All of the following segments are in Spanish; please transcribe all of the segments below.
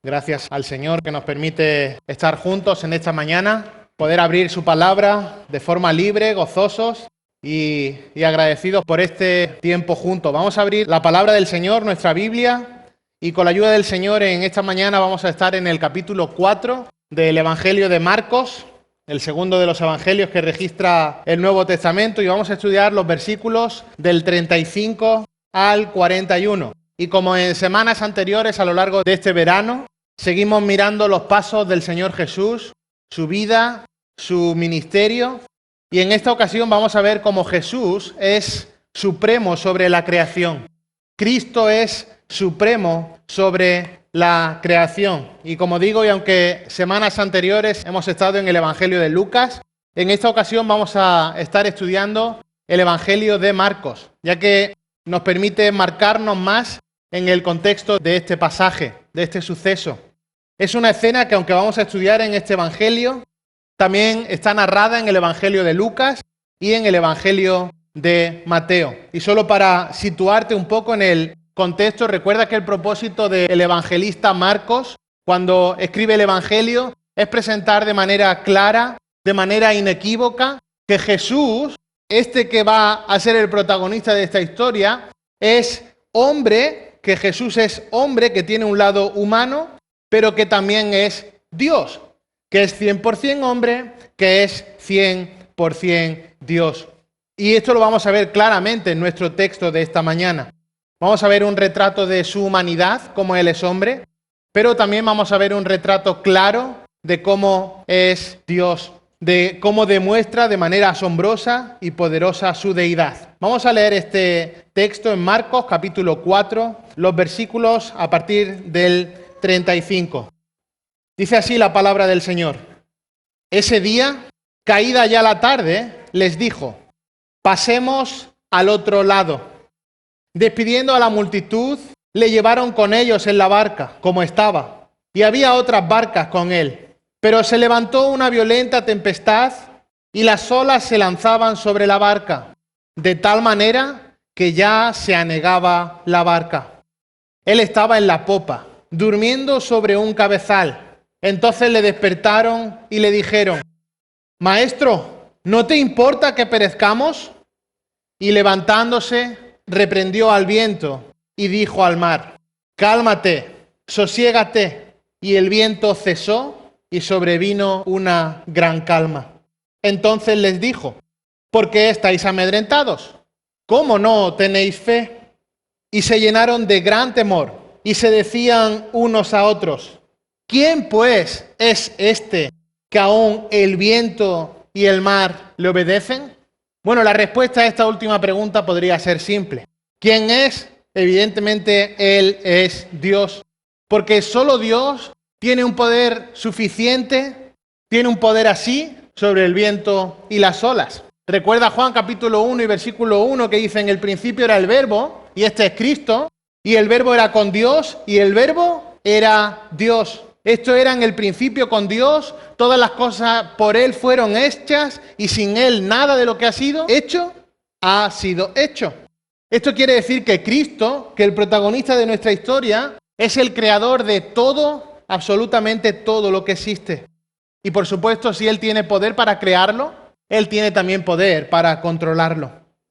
Gracias al Señor que nos permite estar juntos en esta mañana, poder abrir su palabra de forma libre, gozosos y agradecidos por este tiempo juntos. Vamos a abrir la palabra del Señor, nuestra Biblia, y con la ayuda del Señor en esta mañana vamos a estar en el capítulo 4 del Evangelio de Marcos, el segundo de los evangelios que registra el Nuevo Testamento, y vamos a estudiar los versículos del 35 al 41. Y como en semanas anteriores a lo largo de este verano, seguimos mirando los pasos del Señor Jesús, su vida, su ministerio, y en esta ocasión vamos a ver cómo Jesús es supremo sobre la creación. Cristo es supremo sobre la creación. Y como digo, y aunque semanas anteriores hemos estado en el Evangelio de Lucas, en esta ocasión vamos a estar estudiando el Evangelio de Marcos, ya que nos permite marcarnos más en el contexto de este pasaje, de este suceso. Es una escena que, aunque vamos a estudiar en este Evangelio, también está narrada en el Evangelio de Lucas y en el Evangelio de Mateo. Y solo para situarte un poco en el contexto, recuerda que el propósito del evangelista Marcos, cuando escribe el Evangelio, es presentar de manera clara, de manera inequívoca, que Jesús, este que va a ser el protagonista de esta historia, es hombre, que Jesús es hombre, que tiene un lado humano, pero que también es Dios, que es 100% hombre, que es 100% Dios. Y esto lo vamos a ver claramente en nuestro texto de esta mañana. Vamos a ver un retrato de su humanidad, como Él es hombre, pero también vamos a ver un retrato claro de cómo es Dios, de cómo demuestra de manera asombrosa y poderosa su deidad. Vamos a leer este texto en Marcos, capítulo 4, los versículos a partir del 35. Dice así la palabra del Señor. Ese día, caída ya la tarde, les dijo: pasemos al otro lado. Despidiendo a la multitud, le llevaron con ellos en la barca, como estaba, y había otras barcas con él. Pero se levantó una violenta tempestad y las olas se lanzaban sobre la barca, de tal manera que ya se anegaba la barca. Él estaba en la popa, durmiendo sobre un cabezal. Entonces le despertaron y le dijeron: Maestro, ¿no te importa que perezcamos? Y levantándose, reprendió al viento y dijo al mar: Cálmate, sosiégate. Y el viento cesó y sobrevino una gran calma. Entonces les dijo: ¿por qué estáis amedrentados? ¿Cómo no tenéis fe? Y se llenaron de gran temor y se decían unos a otros: ¿quién pues es este que aún el viento y el mar le obedecen? Bueno, la respuesta a esta última pregunta podría ser simple. ¿Quién es? Evidentemente, Él es Dios, porque solo Dios tiene un poder suficiente, tiene un poder así sobre el viento y las olas. Recuerda Juan capítulo 1 y versículo 1 que dice: en el principio era el Verbo, y este es Cristo, y el Verbo era con Dios, y el Verbo era Dios. Esto era en el principio con Dios, todas las cosas por Él fueron hechas, y sin Él nada de lo que ha sido hecho, ha sido hecho. Esto quiere decir que Cristo, que el protagonista de nuestra historia, es el creador de todo, absolutamente todo lo que existe. Y por supuesto, si Él tiene poder para crearlo, Él tiene también poder para controlarlo.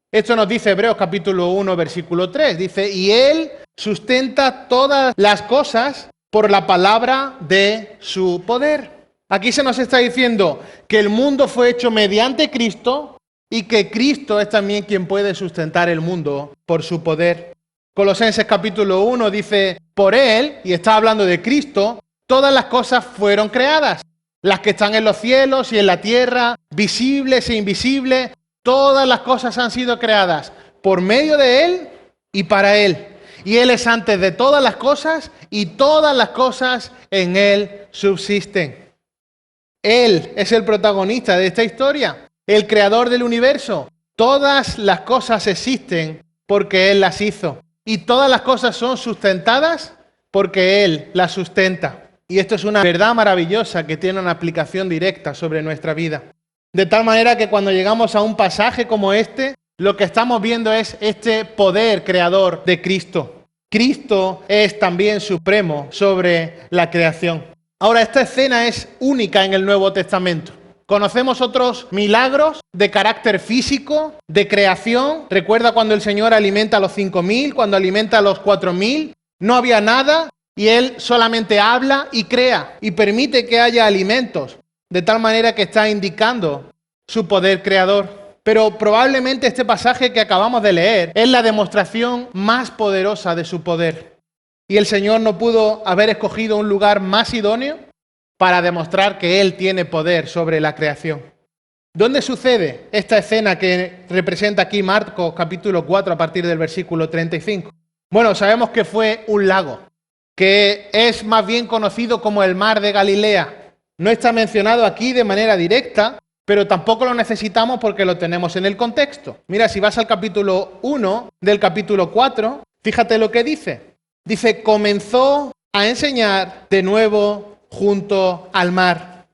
Esto nos dice Hebreos capítulo 1, versículo 3. Dice: y Él sustenta todas las cosas por la palabra de su poder. Aquí se nos está diciendo que el mundo fue hecho mediante Cristo y que Cristo es también quien puede sustentar el mundo por su poder. Colosenses capítulo 1 dice: por Él, y está hablando de Cristo, todas las cosas fueron creadas. Las que están en los cielos y en la tierra, visibles e invisibles, todas las cosas han sido creadas por medio de Él y para Él. Y Él es antes de todas las cosas y todas las cosas en Él subsisten. Él es el protagonista de esta historia, el creador del universo. Todas las cosas existen porque Él las hizo. Y todas las cosas son sustentadas porque Él las sustenta. Y esto es una verdad maravillosa que tiene una aplicación directa sobre nuestra vida. De tal manera que cuando llegamos a un pasaje como este, lo que estamos viendo es este poder creador de Cristo. Cristo es también supremo sobre la creación. Ahora, esta escena es única en el Nuevo Testamento. Conocemos otros milagros de carácter físico, de creación. Recuerda cuando el Señor alimenta a los 5.000, cuando alimenta a los 4.000. No había nada y Él solamente habla y crea y permite que haya alimentos, de tal manera que está indicando su poder creador. Pero probablemente este pasaje que acabamos de leer es la demostración más poderosa de su poder. Y el Señor no pudo haber escogido un lugar más idóneo para demostrar que Él tiene poder sobre la creación. ¿Dónde sucede esta escena que representa aquí Marcos capítulo 4 a partir del versículo 35? Bueno, sabemos que fue un lago, que es más bien conocido como el Mar de Galilea. No está mencionado aquí de manera directa, pero tampoco lo necesitamos porque lo tenemos en el contexto. Mira, si vas al capítulo 1 del capítulo 4, fíjate lo que dice. Dice, comenzó a enseñar de nuevo junto al mar.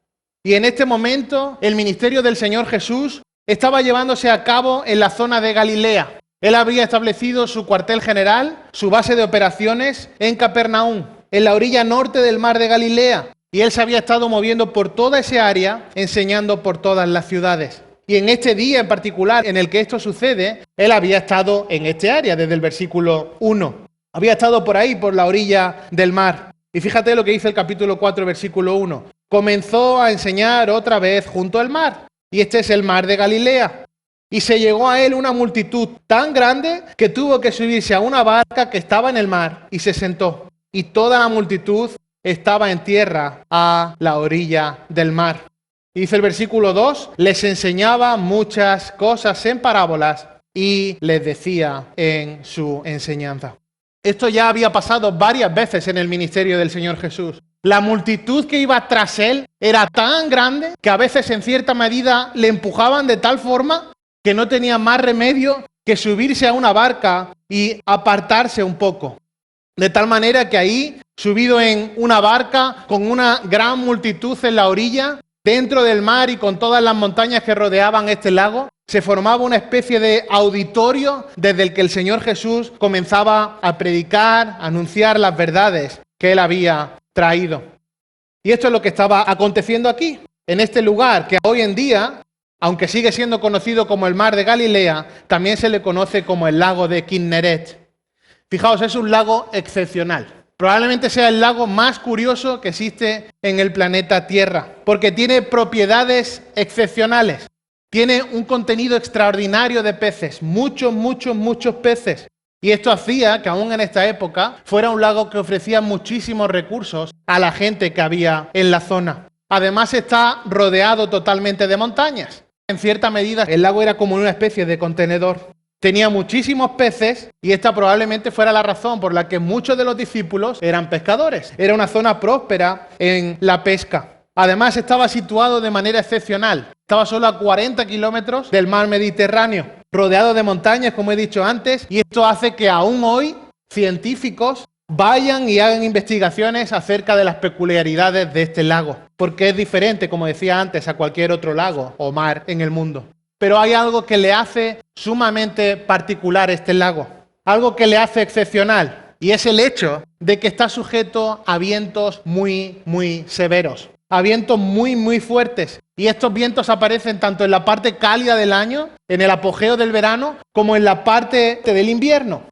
Y en este momento el ministerio del Señor Jesús estaba llevándose a cabo en la zona de Galilea. Él había establecido su cuartel general, su base de operaciones en Capernaum, en la orilla norte del mar de Galilea. Y él se había estado moviendo por toda esa área, enseñando por todas las ciudades. Y en este día en particular en el que esto sucede, él había estado en este área desde el versículo 1. Había estado por ahí, por la orilla del mar. Y fíjate lo que dice el capítulo 4, versículo 1. Comenzó a enseñar otra vez junto al mar. Y este es el mar de Galilea. Y se llegó a él una multitud tan grande que tuvo que subirse a una barca que estaba en el mar y se sentó. Y toda la multitud estaba en tierra a la orilla del mar. Y dice el versículo 2, les enseñaba muchas cosas en parábolas y les decía en su enseñanza. Esto ya había pasado varias veces en el ministerio del Señor Jesús. La multitud que iba tras él era tan grande que a veces en cierta medida le empujaban de tal forma que no tenía más remedio que subirse a una barca y apartarse un poco. De tal manera que ahí, subido en una barca con una gran multitud en la orilla, dentro del mar y con todas las montañas que rodeaban este lago, se formaba una especie de auditorio desde el que el Señor Jesús comenzaba a predicar, a anunciar las verdades que Él había traído. Y esto es lo que estaba aconteciendo aquí, en este lugar que hoy en día, aunque sigue siendo conocido como el Mar de Galilea, también se le conoce como el lago de Kinneret. Fijaos, es un lago excepcional. Probablemente sea el lago más curioso que existe en el planeta Tierra, porque tiene propiedades excepcionales. Tiene un contenido extraordinario de peces, muchos peces. Y esto hacía que aún en esta época fuera un lago que ofrecía muchísimos recursos a la gente que había en la zona. Además está rodeado totalmente de montañas. En cierta medida el lago era como una especie de contenedor. Tenía muchísimos peces y esta probablemente fuera la razón por la que muchos de los discípulos eran pescadores. Era una zona próspera en la pesca. Además estaba situado de manera excepcional. Estaba solo a 40 kilómetros del mar Mediterráneo, rodeado de montañas, como he dicho antes, y esto hace que aún hoy científicos vayan y hagan investigaciones acerca de las peculiaridades de este lago, porque es diferente, como decía antes, a cualquier otro lago o mar en el mundo. Pero hay algo que le hace sumamente particular este lago, algo que le hace excepcional, y es el hecho de que está sujeto a vientos muy severos, a vientos muy fuertes. Y estos vientos aparecen tanto en la parte cálida del año, en el apogeo del verano, como en la parte del invierno.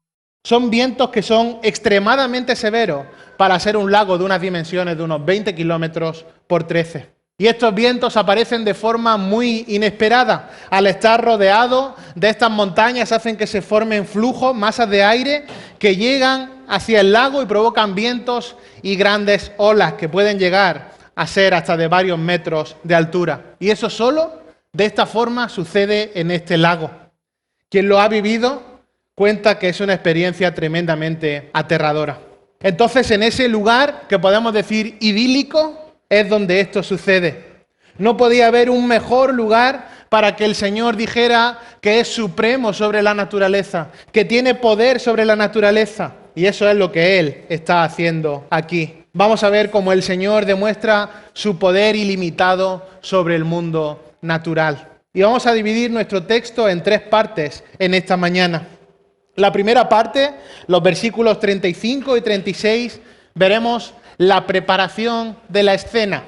Son vientos que son extremadamente severos para ser un lago de unas dimensiones de unos 20 kilómetros por 13. Y estos vientos aparecen de forma muy inesperada. Al estar rodeado de estas montañas hacen que se formen flujos, masas de aire que llegan hacia el lago y provocan vientos y grandes olas que pueden llegar a ser hasta de varios metros de altura. Y eso solo de esta forma sucede en este lago. Quien lo ha vivido cuenta que es una experiencia tremendamente aterradora. Entonces, en ese lugar que podemos decir idílico, es donde esto sucede. No podía haber un mejor lugar para que el Señor dijera que es supremo sobre la naturaleza, que tiene poder sobre la naturaleza. Y eso es lo que Él está haciendo aquí. Vamos a ver cómo el Señor demuestra su poder ilimitado sobre el mundo natural. Y vamos a dividir nuestro texto en 3 partes en esta mañana. La primera parte, los versículos 35 y 36, veremos la preparación de la escena.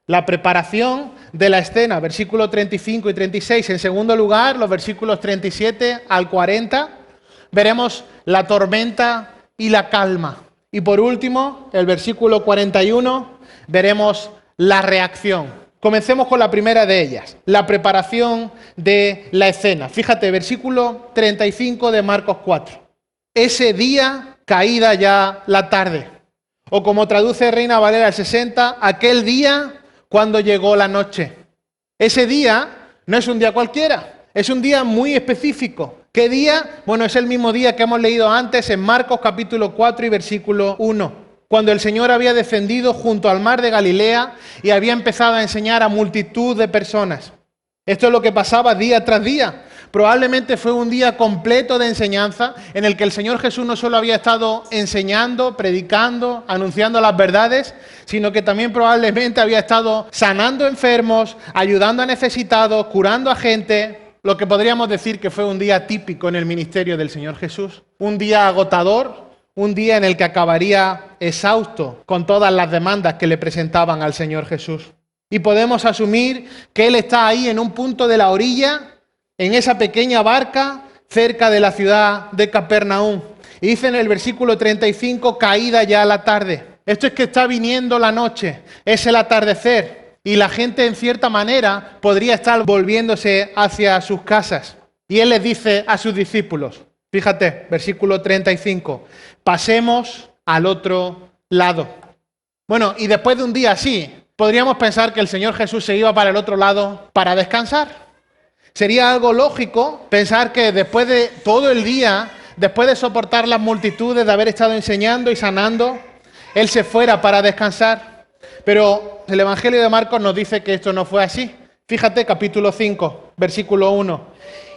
La preparación de la escena, versículos 35 y 36. En segundo lugar, los versículos 37 al 40, veremos la tormenta y la calma. Y por último, el versículo 41, veremos la reacción. Comencemos con la primera de ellas, la preparación de la escena. Fíjate, versículo 35 de Marcos 4. Ese día, caída ya la tarde. O como traduce Reina Valera 60, aquel día cuando llegó la noche. Ese día no es un día cualquiera, es un día muy específico. ¿Qué día? Bueno, es el mismo día que hemos leído antes en Marcos capítulo 4 y versículo 1, cuando el Señor había descendido junto al mar de Galilea y había empezado a enseñar a multitud de personas. Esto es lo que pasaba día tras día. Probablemente fue un día completo de enseñanza en el que el Señor Jesús no solo había estado enseñando, predicando, anunciando las verdades, sino que también probablemente había estado sanando enfermos, ayudando a necesitados, curando a gente. Lo que podríamos decir que fue un día típico en el ministerio del Señor Jesús. Un día agotador, un día en el que acabaría exhausto con todas las demandas que le presentaban al Señor Jesús. Y podemos asumir que Él está ahí en un punto de la orilla, en esa pequeña barca cerca de la ciudad de Capernaum. Y dice en el versículo 35, caída ya la tarde. Esto es que está viniendo la noche, es el atardecer. Y la gente en cierta manera podría estar volviéndose hacia sus casas. Y Él les dice a sus discípulos, fíjate, versículo 35, pasemos al otro lado. Bueno, y después de un día así, podríamos pensar que el Señor Jesús se iba para el otro lado para descansar. Sería algo lógico pensar que después de todo el día, después de soportar las multitudes, de haber estado enseñando y sanando, Él se fuera para descansar. Pero el Evangelio de Marcos nos dice que esto no fue así. Fíjate, capítulo 5, versículo 1.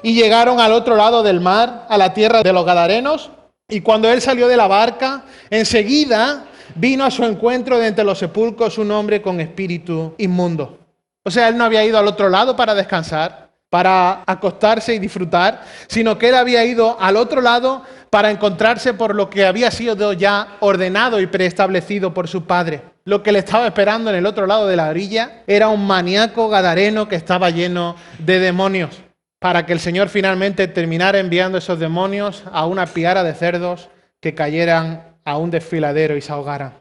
Y llegaron al otro lado del mar, a la tierra de los Gadarenos, y cuando Él salió de la barca, enseguida vino a su encuentro de entre los sepulcros un hombre con espíritu inmundo. O sea, Él no había ido al otro lado para descansar, para acostarse y disfrutar, sino que Él había ido al otro lado para encontrarse por lo que había sido ya ordenado y preestablecido por su Padre. Lo que le estaba esperando en el otro lado de la orilla era un maníaco gadareno que estaba lleno de demonios, para que el Señor finalmente terminara enviando esos demonios a una piara de cerdos que cayeran a un desfiladero y se ahogaran.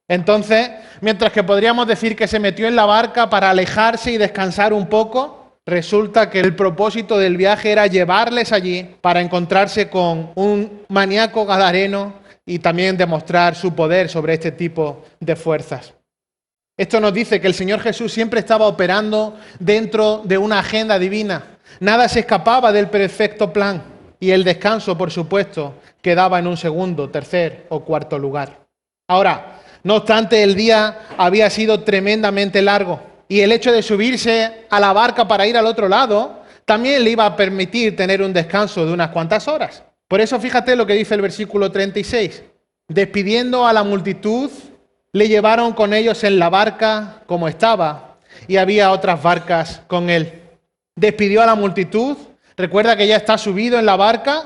Entonces, mientras que podríamos decir que se metió en la barca para alejarse y descansar un poco, resulta que el propósito del viaje era llevarles allí para encontrarse con un maníaco gadareno y también demostrar su poder sobre este tipo de fuerzas. Esto nos dice que el Señor Jesús siempre estaba operando dentro de una agenda divina. Nada se escapaba del perfecto plan y el descanso, por supuesto, quedaba en un segundo, tercer o cuarto lugar. Ahora, no obstante, el día había sido tremendamente largo y el hecho de subirse a la barca para ir al otro lado también le iba a permitir tener un descanso de unas cuantas horas. Por eso fíjate lo que dice el versículo 36. Despidiendo a la multitud, le llevaron con ellos en la barca como estaba y había otras barcas con él. Despidió a la multitud, recuerda que ya está subido en la barca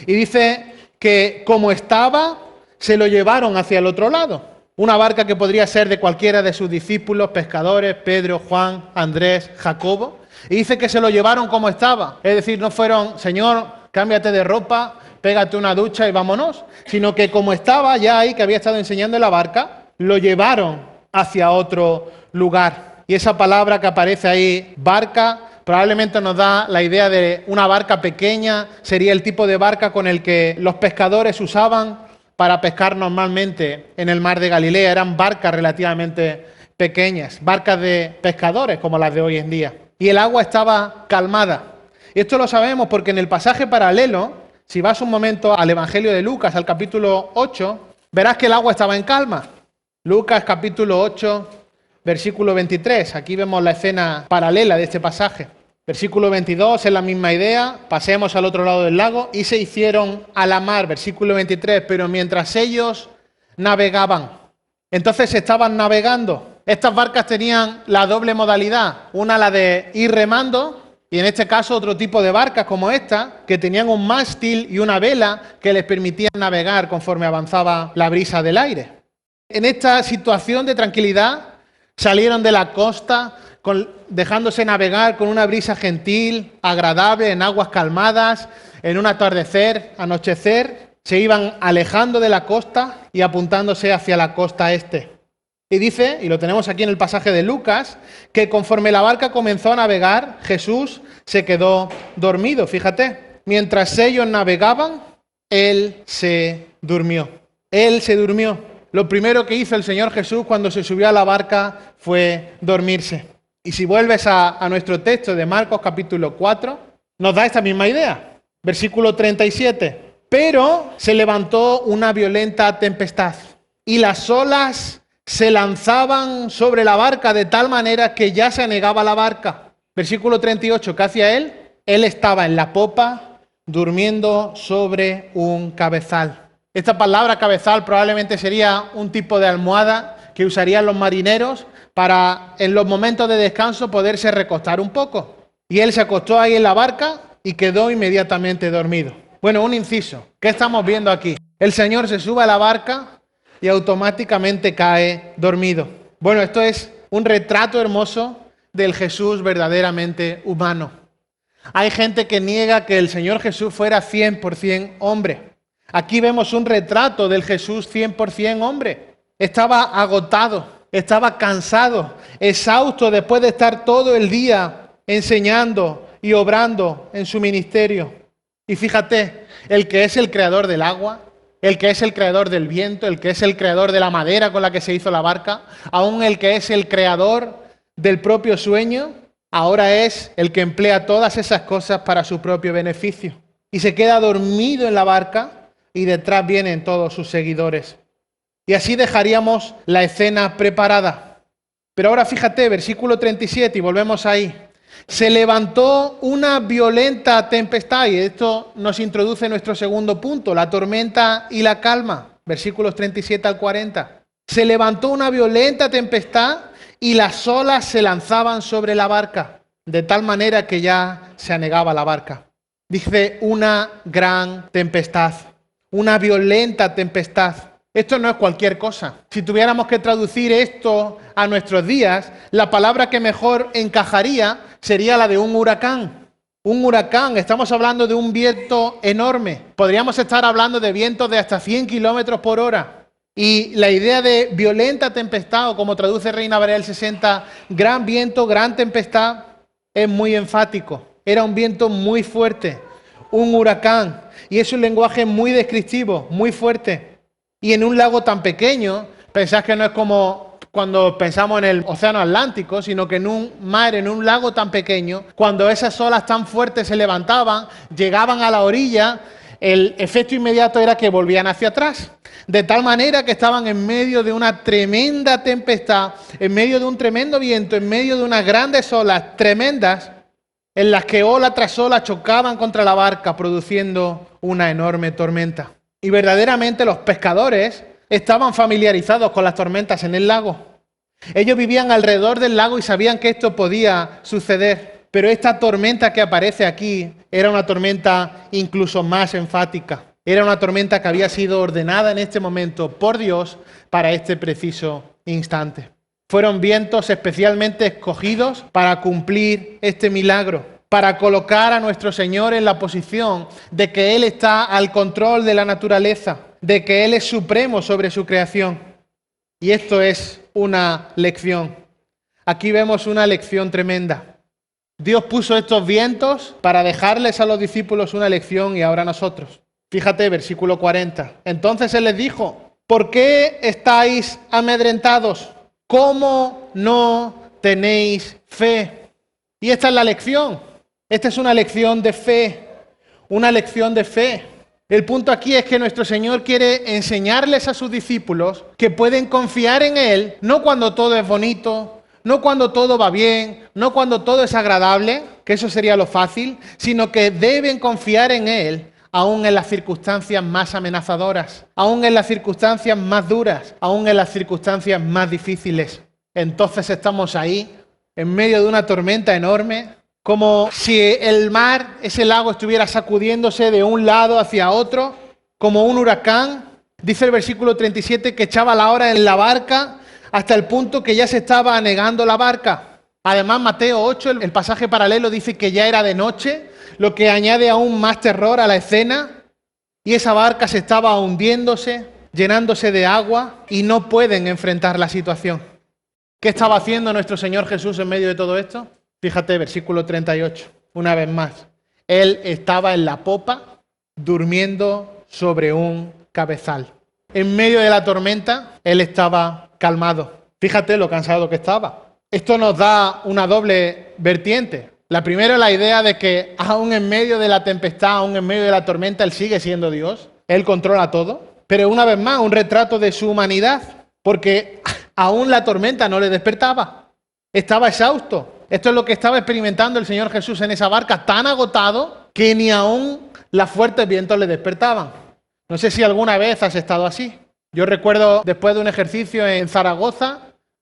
y dice que como estaba, se lo llevaron hacia el otro lado. Una barca que podría ser de cualquiera de sus discípulos, pescadores, Pedro, Juan, Andrés, Jacobo. Y dice que se lo llevaron como estaba. Es decir, no fueron, Señor, cámbiate de ropa, pégate una ducha y vámonos. Sino que como estaba ya ahí, que había estado enseñando en la barca, lo llevaron hacia otro lugar. Y esa palabra que aparece ahí, barca, probablemente nos da la idea de una barca pequeña. Sería el tipo de barca con el que los pescadores usaban para pescar normalmente en el mar de Galilea. Eran barcas relativamente pequeñas, barcas de pescadores como las de hoy en día. Y el agua estaba calmada. Y esto lo sabemos porque en el pasaje paralelo, si vas un momento al Evangelio de Lucas, al capítulo 8, verás que el agua estaba en calma. Lucas capítulo 8, versículo 23. Aquí vemos la escena paralela de este pasaje. Versículo 22 es la misma idea, pasemos al otro lado del lago, y se hicieron a la mar, versículo 23, pero mientras ellos navegaban. Entonces estaban navegando. Estas barcas tenían la doble modalidad, una la de ir remando Y en este caso otro tipo de barcas como esta, que tenían un mástil y una vela que les permitían navegar conforme avanzaba la brisa del aire. En esta situación de tranquilidad salieron de la costa dejándose navegar con una brisa gentil, agradable, en aguas calmadas, en un atardecer, anochecer. Se iban alejando de la costa y apuntándose hacia la costa este. Y dice, y lo tenemos aquí en el pasaje de Lucas, que conforme la barca comenzó a navegar, Jesús se quedó dormido. Fíjate, mientras ellos navegaban, Él se durmió. Él se durmió. Lo primero que hizo el Señor Jesús cuando se subió a la barca fue dormirse. Y si vuelves a nuestro texto de Marcos capítulo 4, nos da esta misma idea. Versículo 37. Pero se levantó una violenta tempestad y las olas se lanzaban sobre la barca de tal manera que ya se anegaba la barca. Versículo 38, ¿qué hacía él? Él estaba en la popa durmiendo sobre un cabezal. Esta palabra cabezal probablemente sería un tipo de almohada que usarían los marineros para en los momentos de descanso poderse recostar un poco. Y él se acostó ahí en la barca y quedó inmediatamente dormido. Bueno, un inciso. ¿Qué estamos viendo aquí? El Señor se sube a la barca y automáticamente cae dormido. Bueno, esto es un retrato hermoso del Jesús verdaderamente humano. Hay gente que niega que el Señor Jesús fuera 100% hombre. Aquí vemos un retrato del Jesús 100% hombre. Estaba agotado, estaba cansado, exhausto después de estar todo el día enseñando y obrando en su ministerio. Y fíjate, el que es el creador del agua, el que es el creador del viento, el que es el creador de la madera con la que se hizo la barca, aún el que es el creador del propio sueño, ahora es el que emplea todas esas cosas para su propio beneficio. Y se queda dormido en la barca y detrás vienen todos sus seguidores. Y así dejaríamos la escena preparada. Pero ahora fíjate, versículo 37, y volvemos ahí. Se levantó una violenta tempestad, y esto nos introduce nuestro segundo punto, la tormenta y la calma. Versículos 37 al 40. Se levantó una violenta tempestad y las olas se lanzaban sobre la barca, de tal manera que ya se anegaba la barca. Dice una gran tempestad, una violenta tempestad. Esto no es cualquier cosa. Si tuviéramos que traducir esto a nuestros días, la palabra que mejor encajaría sería la de un huracán. Un huracán, estamos hablando de un viento enorme. Podríamos estar hablando de vientos de hasta 100 kilómetros por hora. Y la idea de violenta tempestad, o como traduce Reina Valera del 60, gran viento, gran tempestad, es muy enfático. Era un viento muy fuerte, un huracán. Y es un lenguaje muy descriptivo, muy fuerte. Y en un lago tan pequeño, pensás que no es como cuando pensamos en el océano Atlántico, sino que en un mar, en un lago tan pequeño, cuando esas olas tan fuertes se levantaban, llegaban a la orilla, el efecto inmediato era que volvían hacia atrás. De tal manera que estaban en medio de una tremenda tempestad, en medio de un tremendo viento, en medio de unas grandes olas tremendas, en las que ola tras ola chocaban contra la barca, produciendo una enorme tormenta. Y verdaderamente los pescadores estaban familiarizados con las tormentas en el lago. Ellos vivían alrededor del lago y sabían que esto podía suceder. Pero esta tormenta que aparece aquí era una tormenta incluso más enfática. Era una tormenta que había sido ordenada en este momento por Dios para este preciso instante. Fueron vientos especialmente escogidos para cumplir este milagro, para colocar a nuestro Señor en la posición de que Él está al control de la naturaleza, de que Él es supremo sobre su creación. Y esto es una lección. Aquí vemos una lección tremenda. Dios puso estos vientos para dejarles a los discípulos una lección y ahora a nosotros. Fíjate, versículo 40. Entonces Él les dijo, ¿por qué estáis amedrentados? ¿Cómo no tenéis fe? Y esta es la lección. Esta es una lección de fe, una lección de fe. El punto aquí es que nuestro Señor quiere enseñarles a sus discípulos que pueden confiar en Él, no cuando todo es bonito, no cuando todo va bien, no cuando todo es agradable, que eso sería lo fácil, sino que deben confiar en Él aún en las circunstancias más amenazadoras, aún en las circunstancias más duras, aún en las circunstancias más difíciles. Entonces estamos ahí, en medio de una tormenta enorme, como si el mar, ese lago, estuviera sacudiéndose de un lado hacia otro, como un huracán. Dice el versículo 37 que echaba la hora en la barca hasta el punto que ya se estaba anegando la barca. Además, Mateo 8, el pasaje paralelo, dice que ya era de noche, lo que añade aún más terror a la escena. Y esa barca se estaba hundiéndose, llenándose de agua, y no pueden enfrentar la situación. ¿Qué estaba haciendo nuestro Señor Jesús en medio de todo esto? Fíjate, versículo 38, una vez más. Él estaba en la popa, durmiendo sobre un cabezal. En medio de la tormenta, Él estaba calmado. Fíjate lo cansado que estaba. Esto nos da una doble vertiente. La primera es la idea de que aún en medio de la tempestad, aún en medio de la tormenta, Él sigue siendo Dios. Él controla todo. Pero una vez más, un retrato de su humanidad, porque aún la tormenta no le despertaba. Estaba exhausto. Esto es lo que estaba experimentando el Señor Jesús en esa barca, tan agotado que ni aún los fuertes vientos le despertaban. No sé si alguna vez has estado así. Yo recuerdo después de un ejercicio en Zaragoza,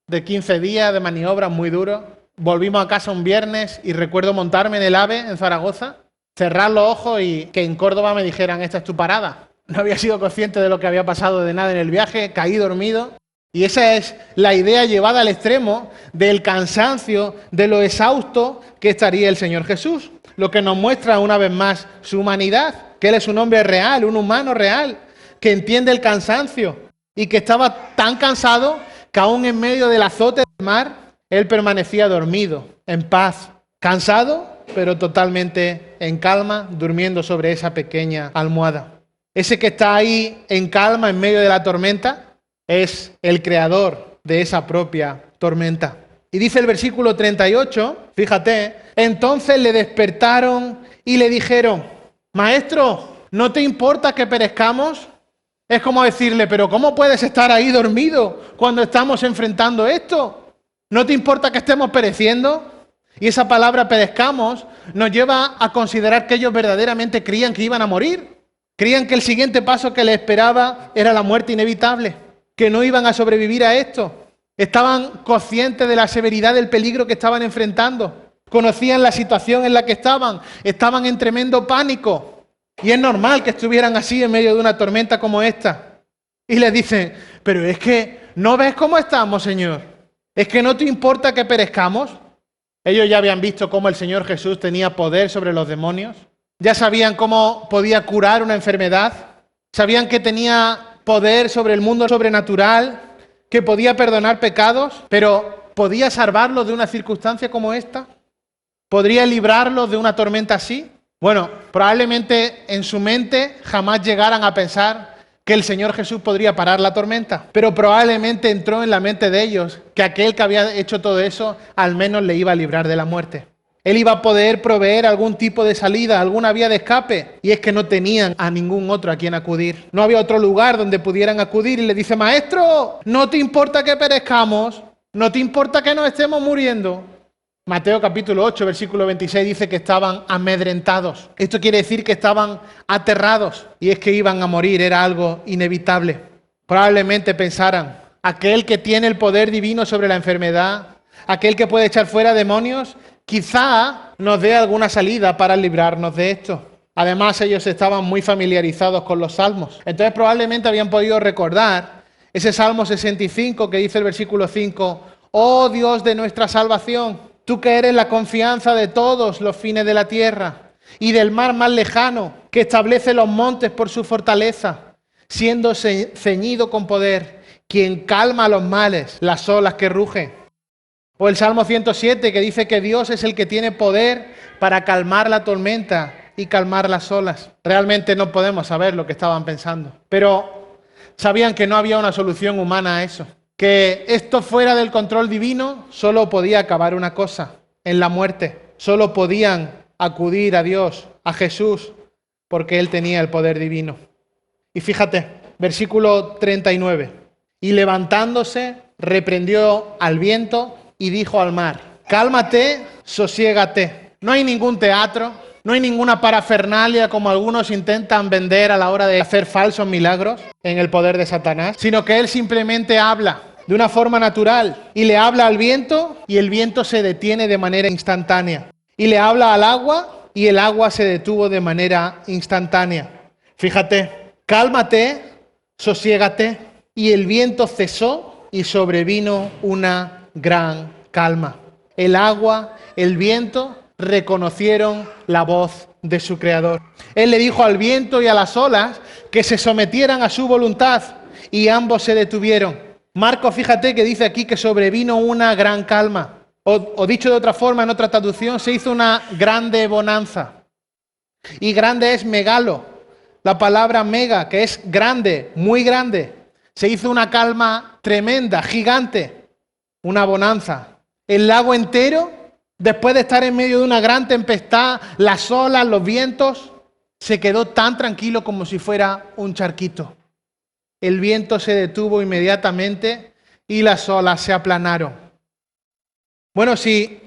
de 15 días de maniobras muy duros, volvimos a casa un viernes y recuerdo montarme en el AVE en Zaragoza, cerrar los ojos y que en Córdoba me dijeran, esta es tu parada. No había sido consciente de lo que había pasado de nada en el viaje, caí dormido. Y esa es la idea llevada al extremo del cansancio, de lo exhausto que estaría el Señor Jesús. Lo que nos muestra una vez más su humanidad, que Él es un hombre real, un humano real, que entiende el cansancio y que estaba tan cansado que aún en medio del azote del mar, Él permanecía dormido, en paz, cansado, pero totalmente en calma, durmiendo sobre esa pequeña almohada. Ese que está ahí en calma en medio de la tormenta es el creador de esa propia tormenta. Y dice el versículo 38, fíjate, entonces le despertaron y le dijeron, Maestro, ¿no te importa que perezcamos? Es como decirle, pero ¿cómo puedes estar ahí dormido cuando estamos enfrentando esto? ¿No te importa que estemos pereciendo? Y esa palabra perezcamos nos lleva a considerar que ellos verdaderamente creían que iban a morir. Creían que el siguiente paso que les esperaba era la muerte inevitable, que no iban a sobrevivir a esto. Estaban conscientes de la severidad del peligro que estaban enfrentando. Conocían la situación en la que estaban en tremendo pánico. Y es normal que estuvieran así en medio de una tormenta como esta. Y les dicen, pero es que ¿no ves cómo estamos, Señor? ¿Es que no te importa que perezcamos? Ellos ya habían visto cómo el Señor Jesús tenía poder sobre los demonios. Ya sabían cómo podía curar una enfermedad. Sabían que tenía poder sobre el mundo sobrenatural, que podía perdonar pecados, pero ¿podía salvarlos de una circunstancia como esta? ¿Podría librarlos de una tormenta así? Bueno, probablemente en su mente jamás llegaran a pensar que el Señor Jesús podría parar la tormenta, pero probablemente entró en la mente de ellos que aquel que había hecho todo eso al menos le iba a librar de la muerte. Él iba a poder proveer algún tipo de salida, alguna vía de escape, y es que no tenían a ningún otro a quien acudir. No había otro lugar donde pudieran acudir y le dice, Maestro, ¿no te importa que perezcamos? ¿No te importa que nos estemos muriendo? Mateo capítulo 8, versículo 26 dice que estaban amedrentados. Esto quiere decir que estaban aterrados y es que iban a morir, era algo inevitable. Probablemente pensaran, aquel que tiene el poder divino sobre la enfermedad, aquel que puede echar fuera demonios, quizá nos dé alguna salida para librarnos de esto. Además, ellos estaban muy familiarizados con los salmos. Entonces, probablemente habían podido recordar ese Salmo 65 que dice el versículo 5, oh Dios de nuestra salvación, tú que eres la confianza de todos los fines de la tierra y del mar más lejano, que establece los montes por su fortaleza, siendo ceñido con poder, quien calma los males, las olas que rugen. O el Salmo 107 que dice que Dios es el que tiene poder para calmar la tormenta y calmar las olas. Realmente no podemos saber lo que estaban pensando, pero sabían que no había una solución humana a eso. Que esto fuera del control divino solo podía acabar una cosa, en la muerte. Solo podían acudir a Dios, a Jesús, porque Él tenía el poder divino. Y fíjate, versículo 39. Y levantándose, reprendió al viento y dijo al mar, cálmate, sosiégate. No hay ningún teatro, no hay ninguna parafernalia como algunos intentan vender a la hora de hacer falsos milagros en el poder de Satanás, sino que Él simplemente habla de una forma natural y le habla al viento y el viento se detiene de manera instantánea. Y le habla al agua y el agua se detuvo de manera instantánea. Fíjate, cálmate, sosiégate, y el viento cesó y sobrevino una gran calma. El agua, el viento reconocieron la voz de su creador. Él le dijo al viento y a las olas que se sometieran a su voluntad y ambos se detuvieron. Marcos, fíjate que dice aquí que sobrevino una gran calma. O dicho de otra forma, en otra traducción, se hizo una grande bonanza. Y grande es megalo, la palabra mega, que es grande, muy grande. Se hizo una calma tremenda, gigante, una bonanza. El lago entero, después de estar en medio de una gran tempestad, las olas, los vientos, se quedó tan tranquilo como si fuera un charquito. El viento se detuvo inmediatamente y las olas se aplanaron. Bueno, si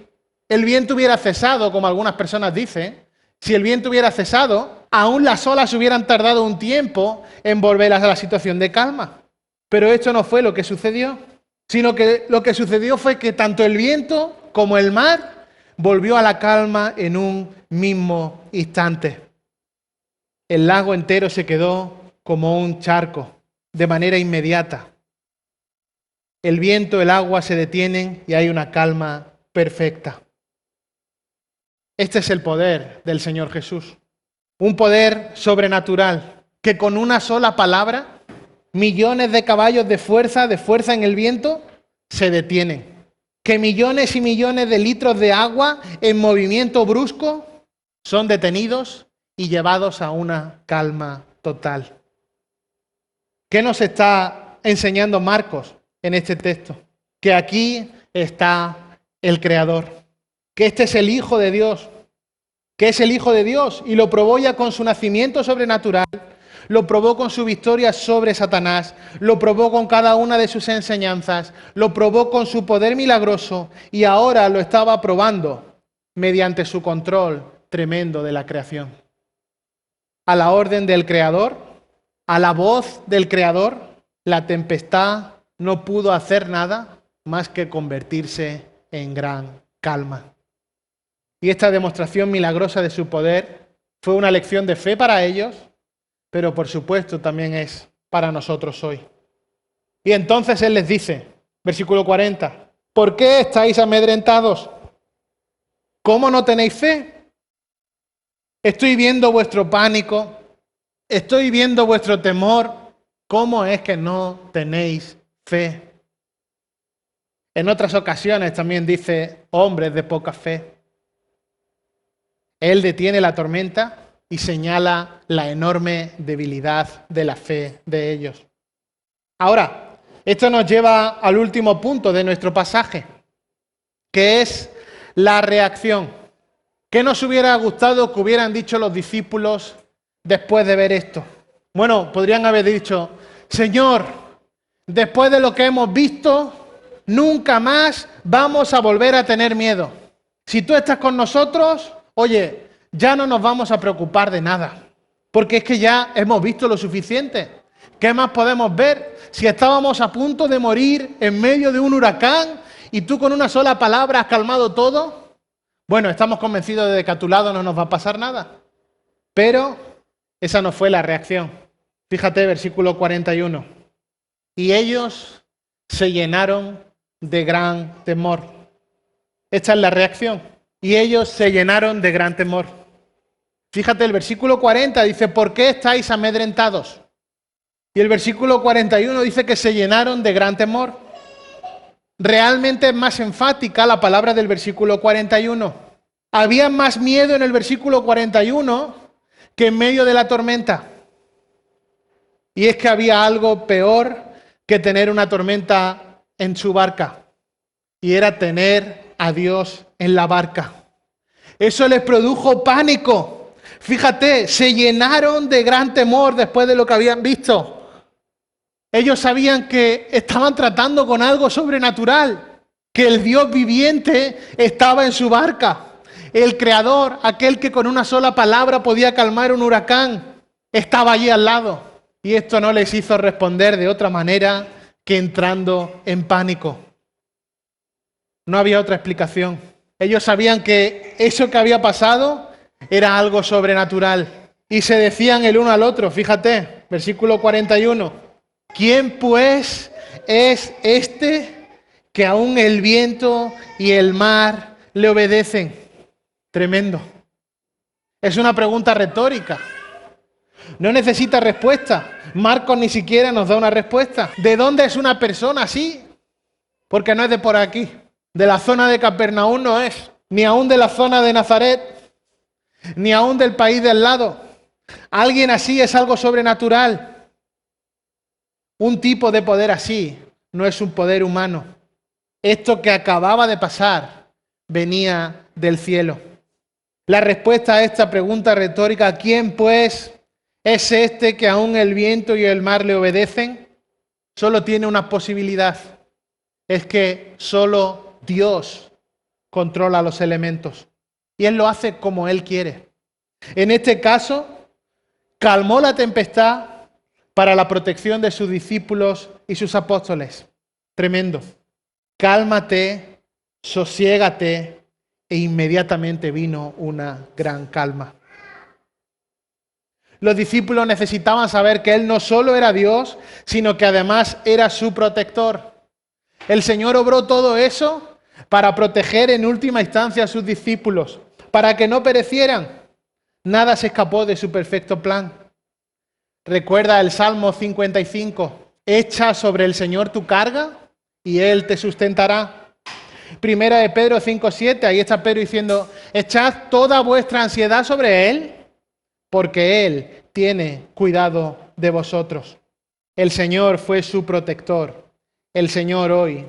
el viento hubiera cesado, como algunas personas dicen, si el viento hubiera cesado, aún las olas hubieran tardado un tiempo en volver a la situación de calma. Pero esto no fue lo que sucedió, sino que lo que sucedió fue que tanto el viento como el mar volvió a la calma en un mismo instante. El lago entero se quedó como un charco, de manera inmediata. El viento, el agua se detienen y hay una calma perfecta. Este es el poder del Señor Jesús. Un poder sobrenatural que con una sola palabra, millones de caballos de fuerza en el viento, se detienen. Que millones y millones de litros de agua en movimiento brusco son detenidos y llevados a una calma total. ¿Qué nos está enseñando Marcos en este texto? Que aquí está el Creador, que este es el Hijo de Dios, que es el Hijo de Dios y lo probó ya con su nacimiento sobrenatural, lo probó con su victoria sobre Satanás, lo probó con cada una de sus enseñanzas, lo probó con su poder milagroso y ahora lo estaba probando mediante su control tremendo de la creación. A la orden del Creador, a la voz del Creador, la tempestad no pudo hacer nada más que convertirse en gran calma. Y esta demostración milagrosa de su poder fue una lección de fe para ellos, pero por supuesto también es para nosotros hoy. Y entonces Él les dice, versículo 40, ¿por qué estáis amedrentados? ¿Cómo no tenéis fe? Estoy viendo vuestro pánico, estoy viendo vuestro temor. ¿Cómo es que no tenéis fe? En otras ocasiones también dice, hombres de poca fe. Él detiene la tormenta y señala la enorme debilidad de la fe de ellos. Ahora, esto nos lleva al último punto de nuestro pasaje, que es la reacción. ¿Qué nos hubiera gustado que hubieran dicho los discípulos después de ver esto? Bueno, podrían haber dicho, Señor, después de lo que hemos visto, nunca más vamos a volver a tener miedo. Si tú estás con nosotros, oye, ya no nos vamos a preocupar de nada, porque es que ya hemos visto lo suficiente. ¿Qué más podemos ver? Si estábamos a punto de morir en medio de un huracán y tú con una sola palabra has calmado todo, bueno, estamos convencidos de que a tu lado no nos va a pasar nada. Pero esa no fue la reacción. Fíjate, versículo 41. Y ellos se llenaron de gran temor. Esta es la reacción. Y ellos se llenaron de gran temor. Fíjate, el versículo 40 dice, ¿por qué estáis amedrentados? Y el versículo 41 dice que se llenaron de gran temor. Realmente es más enfática la palabra del versículo 41. Había más miedo en el versículo 41 que en medio de la tormenta. Y es que había algo peor que tener una tormenta en su barca. Y era tener a Dios en la barca. Eso les produjo pánico. Fíjate, se llenaron de gran temor después de lo que habían visto. Ellos sabían que estaban tratando con algo sobrenatural, que el Dios viviente estaba en su barca. El Creador, aquel que con una sola palabra podía calmar un huracán, estaba allí al lado. Y esto no les hizo responder de otra manera que entrando en pánico. No había otra explicación. Ellos sabían que eso que había pasado era algo sobrenatural. Y se decían el uno al otro, fíjate, versículo 41. ¿Quién pues es este que aún el viento y el mar le obedecen? Tremendo. Es una pregunta retórica. No necesita respuesta. Marcos ni siquiera nos da una respuesta. ¿De dónde es una persona así? Porque no es de por aquí. De la zona de Capernaum no es. Ni aún de la zona de Nazaret. Ni aún del país de al lado. Alguien así es algo sobrenatural. Un tipo de poder así no es un poder humano. Esto que acababa de pasar venía del cielo. La respuesta a esta pregunta retórica, ¿quién pues es este que aún el viento y el mar le obedecen? Solo tiene una posibilidad. Es que solo Dios controla los elementos. Y Él lo hace como Él quiere. En este caso, calmó la tempestad para la protección de sus discípulos y sus apóstoles. Tremendo. Cálmate, sosiégate, e inmediatamente vino una gran calma. Los discípulos necesitaban saber que Él no solo era Dios, sino que además era su protector. El Señor obró todo eso para proteger en última instancia a sus discípulos, para que no perecieran. Nada se escapó de su perfecto plan. Recuerda el Salmo 55. Echa sobre el Señor tu carga y Él te sustentará. Primera de Pedro 5:7, ahí está Pedro diciendo, echad toda vuestra ansiedad sobre Él, porque Él tiene cuidado de vosotros. El Señor fue su protector. El Señor hoy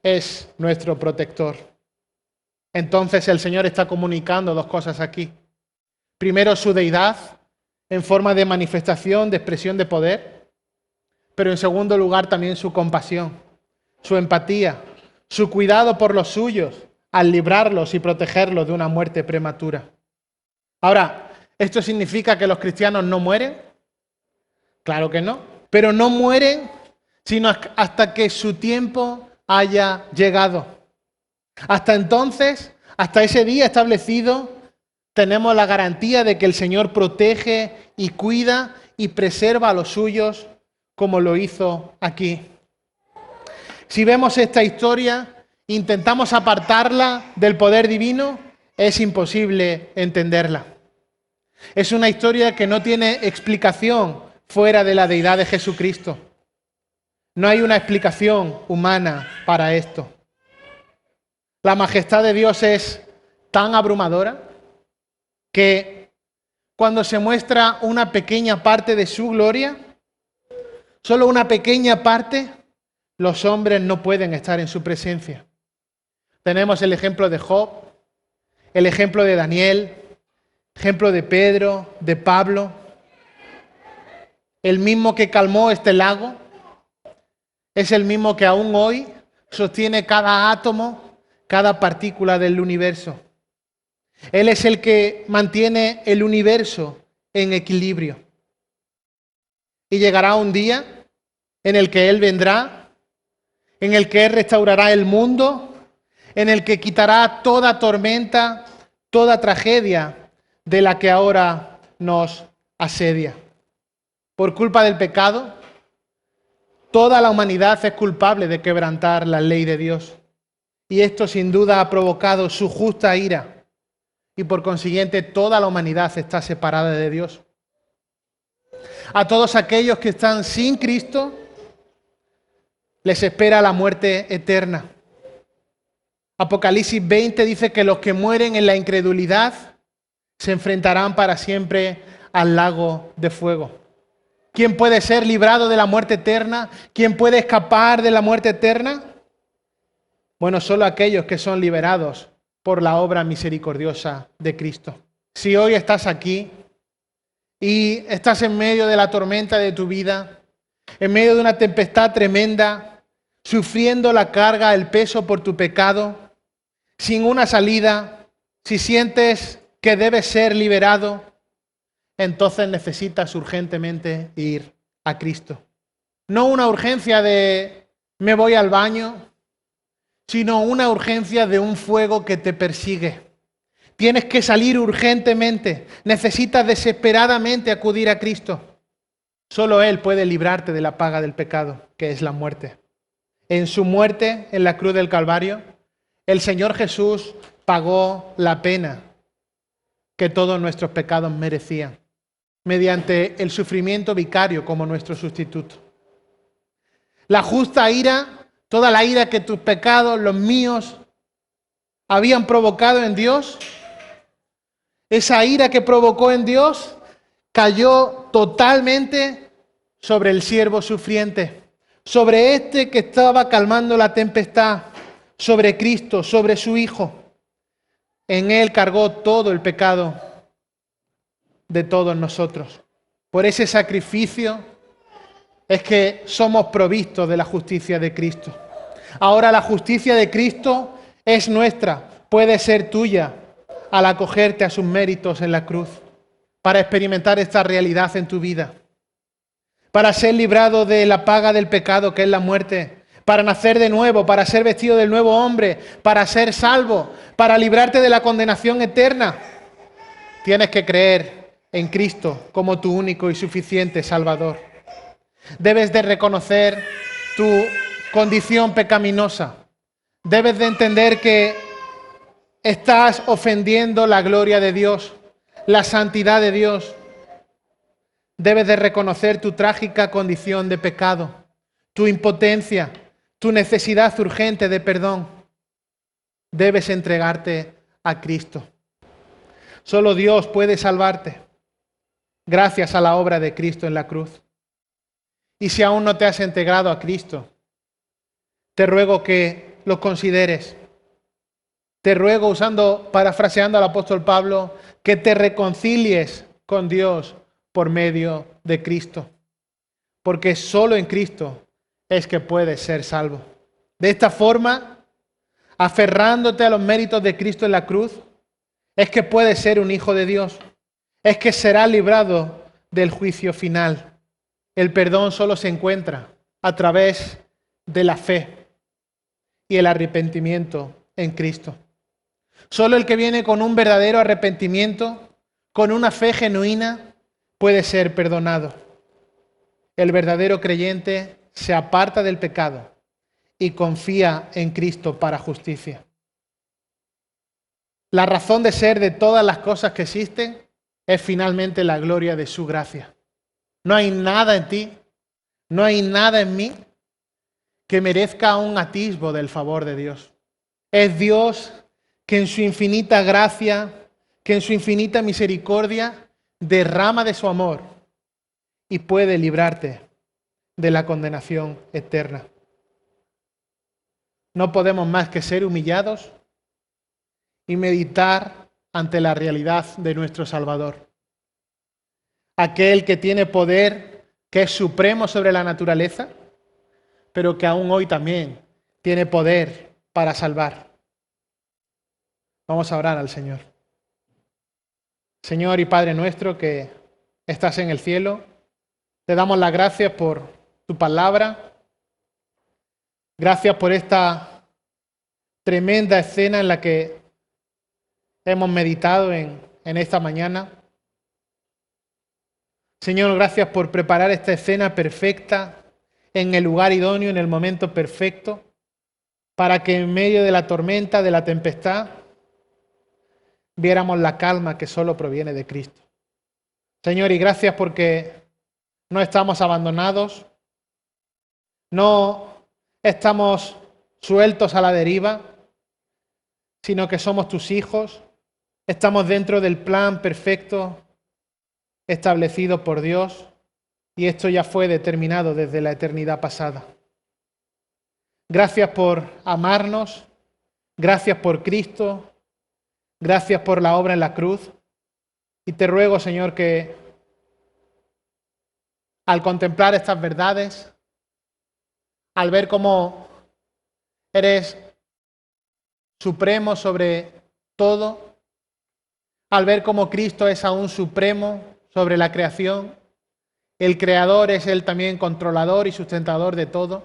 es nuestro protector. Entonces el Señor está comunicando dos cosas aquí. Primero, su deidad en forma de manifestación, de expresión de poder, pero en segundo lugar también su compasión, su empatía, su cuidado por los suyos al librarlos y protegerlos de una muerte prematura. Ahora, ¿esto significa que los cristianos no mueren? Claro que no, pero no mueren sino hasta que su tiempo haya llegado. Hasta entonces, hasta ese día establecido, tenemos la garantía de que el Señor protege y cuida y preserva a los suyos como lo hizo aquí. Si vemos esta historia, intentamos apartarla del poder divino, es imposible entenderla. Es una historia que no tiene explicación fuera de la deidad de Jesucristo. No hay una explicación humana para esto. La majestad de Dios es tan abrumadora que cuando se muestra una pequeña parte de su gloria, solo una pequeña parte, los hombres no pueden estar en su presencia. Tenemos el ejemplo de Job, el ejemplo de Daniel, ejemplo de Pedro, de Pablo, el mismo que calmó este lago, es el mismo que aún hoy sostiene cada átomo, cada partícula del universo. Él es el que mantiene el universo en equilibrio. Y llegará un día en el que Él vendrá, en el que Él restaurará el mundo, en el que quitará toda tormenta, toda tragedia de la que ahora nos asedia. Por culpa del pecado, toda la humanidad es culpable de quebrantar la ley de Dios. Y esto sin duda ha provocado su justa ira. Y por consiguiente toda la humanidad está separada de Dios. A todos aquellos que están sin Cristo, les espera la muerte eterna. Apocalipsis 20 dice que los que mueren en la incredulidad se enfrentarán para siempre al lago de fuego. ¿Quién puede ser librado de la muerte eterna? ¿Quién puede escapar de la muerte eterna? Bueno, solo aquellos que son liberados por la obra misericordiosa de Cristo. Si hoy estás aquí y estás en medio de la tormenta de tu vida, en medio de una tempestad tremenda, sufriendo la carga, el peso por tu pecado, sin una salida, si sientes que debes ser liberado, entonces necesitas urgentemente ir a Cristo. No una urgencia de me voy al baño, sino una urgencia de un fuego que te persigue. Tienes que salir urgentemente, necesitas desesperadamente acudir a Cristo. Solo Él puede librarte de la paga del pecado, que es la muerte. En su muerte en la cruz del Calvario, el Señor Jesús pagó la pena que todos nuestros pecados merecían, mediante el sufrimiento vicario como nuestro sustituto. La justa ira, toda la ira que tus pecados, los míos, habían provocado en Dios, esa ira que provocó en Dios cayó totalmente sobre el siervo sufriente, sobre este que estaba calmando la tempestad, sobre Cristo, sobre su Hijo. En Él cargó todo el pecado de todos nosotros. Por ese sacrificio es que somos provistos de la justicia de Cristo. Ahora la justicia de Cristo es nuestra, puede ser tuya al acogerte a sus méritos en la cruz, para experimentar esta realidad en tu vida, para ser librado de la paga del pecado que es la muerte, para nacer de nuevo, para ser vestido del nuevo hombre, para ser salvo, para librarte de la condenación eterna. Tienes que creer en Cristo como tu único y suficiente Salvador. Debes de reconocer tu condición pecaminosa. Debes de entender que estás ofendiendo la gloria de Dios, la santidad de Dios. Debes de reconocer tu trágica condición de pecado, tu impotencia, tu necesidad urgente de perdón. Debes entregarte a Cristo. Solo Dios puede salvarte, gracias a la obra de Cristo en la cruz. Y si aún no te has entregado a Cristo, te ruego que lo consideres. Te ruego, parafraseando al apóstol Pablo, que te reconcilies con Dios por medio de Cristo. Porque solo en Cristo es que puedes ser salvo. De esta forma, aferrándote a los méritos de Cristo en la cruz, es que puedes ser un hijo de Dios. Es que serás librado del juicio final. El perdón solo se encuentra a través de la fe y el arrepentimiento en Cristo. Solo el que viene con un verdadero arrepentimiento, con una fe genuina, puede ser perdonado. El verdadero creyente se aparta del pecado y confía en Cristo para justicia. La razón de ser de todas las cosas que existen es finalmente la gloria de su gracia. No hay nada en ti, no hay nada en mí que merezca un atisbo del favor de Dios. Es Dios que en su infinita gracia, que en su infinita misericordia, derrama de su amor y puede librarte de la condenación eterna. No podemos más que ser humillados y meditar ante la realidad de nuestro Salvador. Aquel que tiene poder, que es supremo sobre la naturaleza, pero que aún hoy también tiene poder para salvar. Vamos a orar al Señor. Señor y Padre nuestro que estás en el cielo, te damos las gracias por tu palabra. Gracias por esta tremenda escena en la que hemos meditado en esta mañana. Señor, gracias por preparar esta escena perfecta en el lugar idóneo, en el momento perfecto, para que en medio de la tormenta, de la tempestad, viéramos la calma que solo proviene de Cristo. Señor, y gracias porque no estamos abandonados, no estamos sueltos a la deriva, sino que somos tus hijos, estamos dentro del plan perfecto establecido por Dios y esto ya fue determinado desde la eternidad pasada. Gracias por amarnos, gracias por Cristo, gracias por la obra en la cruz y te ruego, Señor, que al contemplar estas verdades, al ver cómo eres supremo sobre todo, al ver cómo Cristo es aún supremo sobre la creación, el Creador es Él también controlador y sustentador de todo.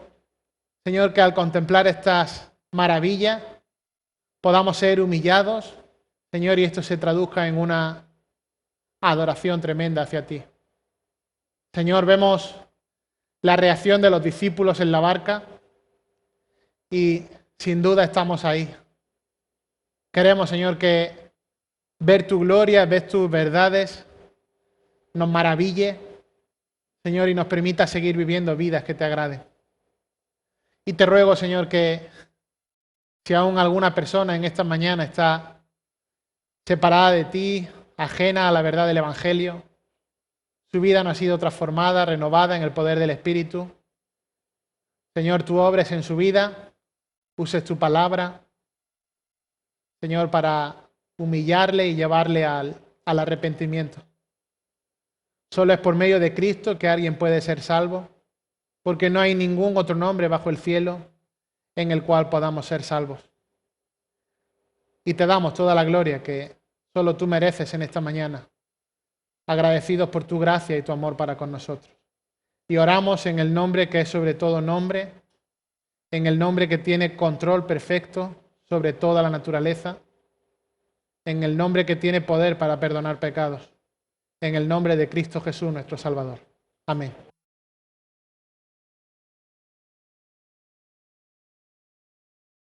Señor, que al contemplar estas maravillas, podamos ser humillados, Señor, y esto se traduzca en una adoración tremenda hacia ti. Señor, vemos la reacción de los discípulos en la barca y sin duda estamos ahí. Queremos, Señor, que ver tu gloria, ver tus verdades, nos maraville, Señor, y nos permita seguir viviendo vidas que te agraden. Y te ruego, Señor, que si aún alguna persona en esta mañana está separada de ti, ajena a la verdad del Evangelio, su vida no ha sido transformada, renovada en el poder del Espíritu, Señor, tú obres en su vida, uses tu palabra, Señor, para humillarle y llevarle al arrepentimiento. Solo es por medio de Cristo que alguien puede ser salvo, porque no hay ningún otro nombre bajo el cielo en el cual podamos ser salvos. Y te damos toda la gloria que solo tú mereces en esta mañana, agradecidos por tu gracia y tu amor para con nosotros. Y oramos en el nombre que es sobre todo nombre, en el nombre que tiene control perfecto sobre toda la naturaleza, en el nombre que tiene poder para perdonar pecados, en el nombre de Cristo Jesús, nuestro Salvador. Amén.